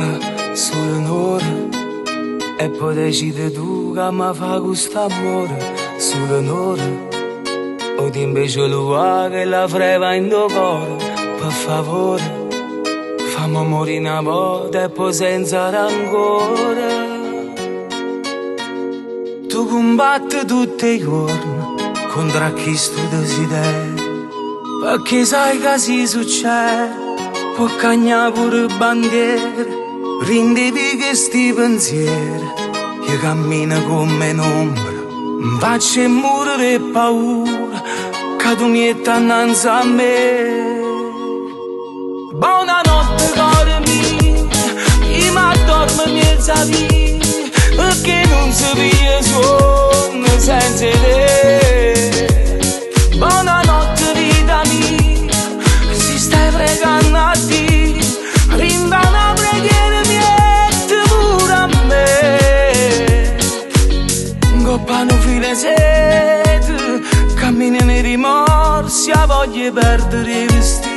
un'ora, solo un'ora, e poi decidi tu che mi fa questo amore, solo un'ora, o ti invece lui che la freva in tuo cuore, per favore, fammi morire una volta e poi senza rancore. Tu combatti tutti i giorni contro questo desiderio, perché sai che si succede, può cagnare pure bandiere, rindevi che sti pensieri, io cammino come un'ombra, mi faccio morire paura, che tu mi metti innanzi a me. Buonanotte cuore mio, io mi addormo mezza via, perché non si via sonno senza te. Buonanotte vita mia, si stai pregando a Dio, rinda una preghiera miette pure a me. Coppano file sete, cammino nei rimorsi, a voglia di perdere i vestiti.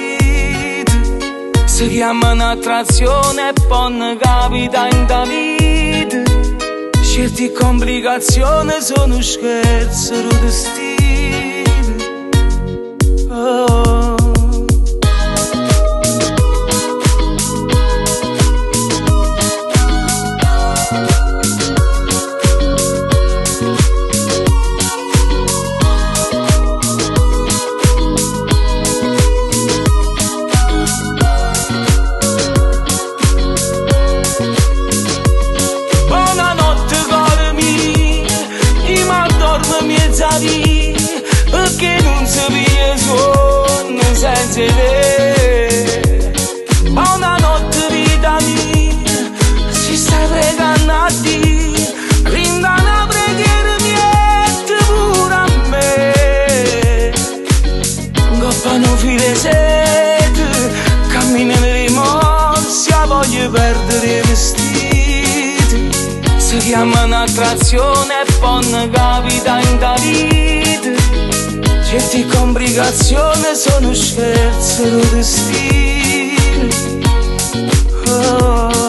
Si chiama un'attrazione e poi non capita in da vita. Certe complicazioni sono scherzi di destino. Oh. Perché non si via sonno senza te. Buonanotte vita mia, si stai pregando a Dio, rinda una preghiera miette pure a me. Coppano file sete, cammino nei rimorsi, a voglia di perdere i vestiti. Si chiama un'attrazione e poi non capita in da vita. Certe complicazioni sono scherzi di destino. Oh.